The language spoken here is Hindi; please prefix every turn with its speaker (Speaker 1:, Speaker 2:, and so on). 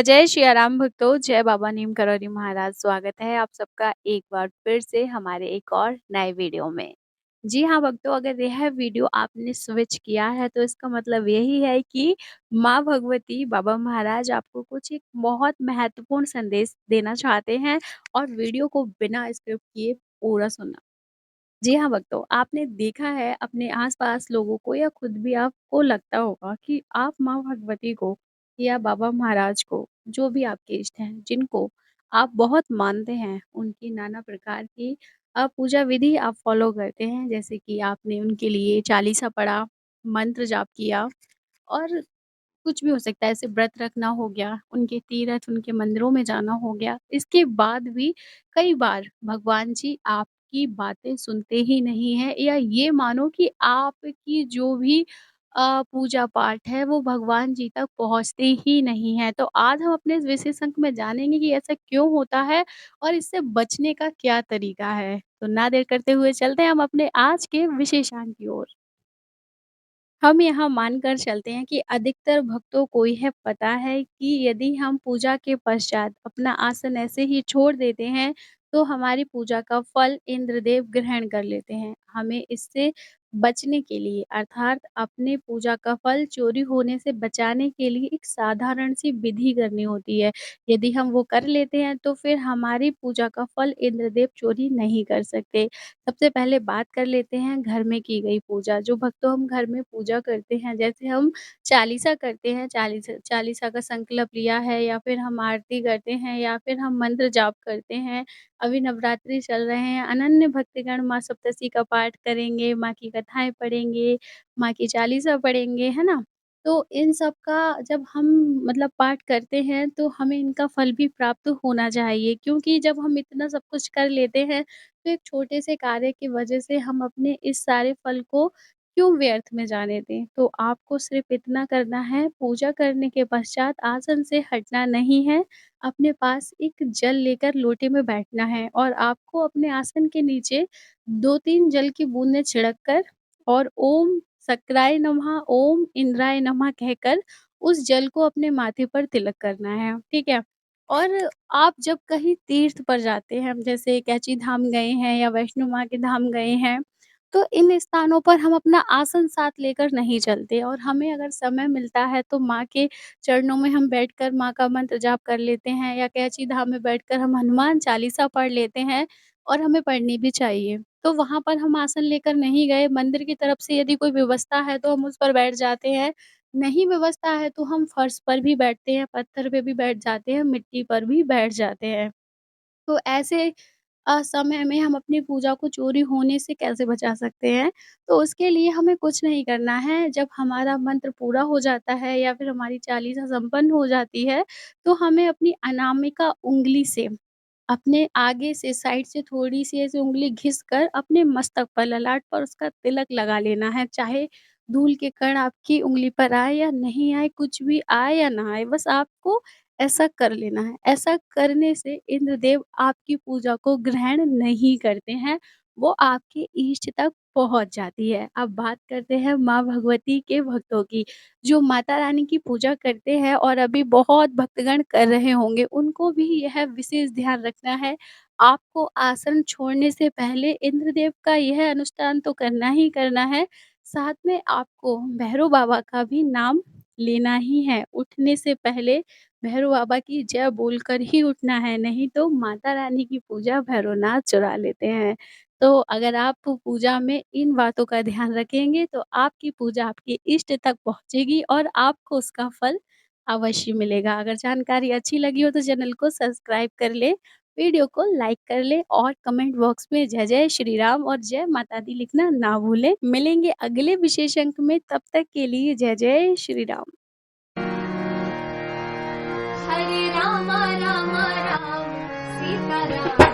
Speaker 1: जय जय सिया राम भक्तों, जय बाबा नीम करौरी महाराज। स्वागत है आप सबका एक बार फिर से हमारे एक और नए वीडियो में। जी हाँ भक्तों, अगर यह वीडियो आपने स्विच किया है तो इसका मतलब यही है कि माँ भगवती बाबा महाराज आपको कुछ एक बहुत महत्वपूर्ण संदेश देना चाहते हैं और वीडियो को बिना स्क्रिप्ट किए पूरा सुनना। जी हाँ भक्तों, आपने देखा है अपने आस-पास लोगों को या खुद भी आपको लगता होगा कि आप माँ भगवती को या बाबा महाराज को, जो भी आपके इष्ट हैं, जिनको आप बहुत मानते हैं, उनकी नाना प्रकार की पूजा विधि आप फ़ॉलो करते हैं। जैसे कि आपने उनके लिए चालीसा पढ़ा, मंत्र जाप किया और कुछ भी हो सकता है, ऐसे व्रत रखना हो गया, उनके तीर्थ, उनके मंदिरों में जाना हो गया। इसके बाद भी कई बार भगवान जी आपकी बातें सुनते ही नहीं हैं या ये मानो कि आपकी जो भी पूजा-पाठ है वो भगवान जी तक पहुँचते ही नहीं हैं। तो आज हम अपने इस विशेष अंक में जानेंगे कि ऐसा क्यों होता है और इससे बचने का क्या तरीका है? तो ना देर करते हुए चलते हैं हम अपने आज के विशेषांक की ओर। हम यहाँ मानकर चलते हैं कि अधिकतर भक्तों को यह पता है कि यदि हम पूजा के पश्चात अपना आसन ऐसे ही छोड़ देते हैं, तो हमारी पूजा का फल इंद्रदेव ग्रहण कर लेते हैं। हमें इससे बचने के लिए अर्थात अपने पूजा का फल चोरी होने से बचाने के लिए एक साधारण सी विधि करनी होती है। यदि हम वो कर लेते हैं, तो फिर हमारी पूजा का फल इंद्रदेव चोरी नहीं कर सकते। सबसे पहले बात कर लेते हैं घर में की गई पूजा। जो भक्तों हम घर में पूजा करते हैं, जैसे हम चालीसा करते हैं, चालीसा चालीसा का संकल्प लिया है या फिर हम आरती करते हैं या फिर हम मंत्र जाप करते हैं। अभी नवरात्रि चल रहे हैं, अनन्य भक्तगण माँ सप्तशती का पाठ करेंगे, माँ की कथाएँ पढ़ेंगे, माँ की चालीसा पढ़ेंगे, है ना? तो इन सब का जब हम मतलब पाठ करते हैं, तो हमें इनका फल भी प्राप्त होना चाहिए क्योंकि जब हम इतना सब कुछ कर लेते हैं तो एक छोटे से कार्य की वजह से हम अपने इस सारे फल को क्यों व्यर्थ में जाने दें? तो आपको सिर्फ़ इतना करना है, पूजा करने के पश्चात आसन से हटना नहीं है, अपने पास एक जल लेकर लोटे में बैठना है और आपको अपने आसन के नीचे 2-3 जल की बूँदें छिड़क कर और ओम शक्राय नमः, ओम इंद्राय नमः कहकर उस जल को अपने माथे पर तिलक करना है, ठीक है? और आप जब कहीं तीर्थ पर जाते हैं, जैसे कैची धाम गए हैं या वैष्णो माँ के धाम गए हैं, तो इन स्थानों पर हम अपना आसन साथ लेकर नहीं चलते और हमें अगर समय मिलता है तो माँ के चरणों में हम बैठकर माँ का मंत्र जाप कर लेते हैं या कैची धाम में बैठकर हम हनुमान चालीसा पढ़ लेते हैं और हमें पढ़नी भी चाहिए। तो वहाँ पर हम आसन लेकर नहीं गए, मंदिर की तरफ से यदि कोई व्यवस्था है तो हम उस पर बैठ जाते हैं, नहीं व्यवस्था है तो हम फर्श पर भी बैठते हैं, पत्थर पे भी बैठ जाते हैं, मिट्टी पर भी बैठ जाते हैं। तो ऐसे समय में हम अपनी पूजा को चोरी होने से कैसे बचा सकते हैं? तो उसके लिए हमें कुछ नहीं करना है, जब हमारा मंत्र पूरा हो जाता है या फिर हमारी चालीसा संपन्न हो जाती है, तो हमें अपनी अनामिका उँगली से अपने आगे से साइड से थोड़ी-सी ऐसे उँगली घिस कर अपने मस्तक पर, ललाट पर उसका तिलक लगा लेना है। चाहे धूल के कण आपकी उँगली पर आए या नहीं आए, कुछ भी आए या ना आए, बस आपको ऐसा कर लेना है। ऐसा करने से इंद्रदेव आपकी पूजा को ग्रहण नहीं करते हैं, वो आपके इष्ट तक पहुँच जाती है। अब बात करते हैं माँ भगवती के भक्तों की, जो माता रानी की पूजा करते हैं और अभी बहुत भक्तगण कर रहे होंगे, उनको भी यह विशेष ध्यान रखना है, आपको आसन छोड़ने से पहले इंद्रदेव का यह अनुष्ठान तो करना ही करना है, साथ में आपको भैरव बाबा का भी नाम लेना ही है। उठने से पहले भैरव बाबा की जय बोलकर ही उठना है, नहीं तो माता रानी की पूजा भैरवनाथ चुरा लेते हैं। तो अगर आप पूजा में इन बातों का ध्यान रखेंगे, तो आपकी पूजा आपके इष्ट तक पहुँचेगी और आपको उसका फल अवश्य मिलेगा। अगर जानकारी अच्छी लगी हो तो चैनल को सब्सक्राइब कर लें, वीडियो को लाइक कर लें और कमेंट बॉक्स में जय जय श्री राम और जय माता दी लिखना ना भूलें। मिलेंगे अगले विशेष अंक में, तब तक के लिए जय जय श्री राम।
Speaker 2: हरे राम राम राम सीता राम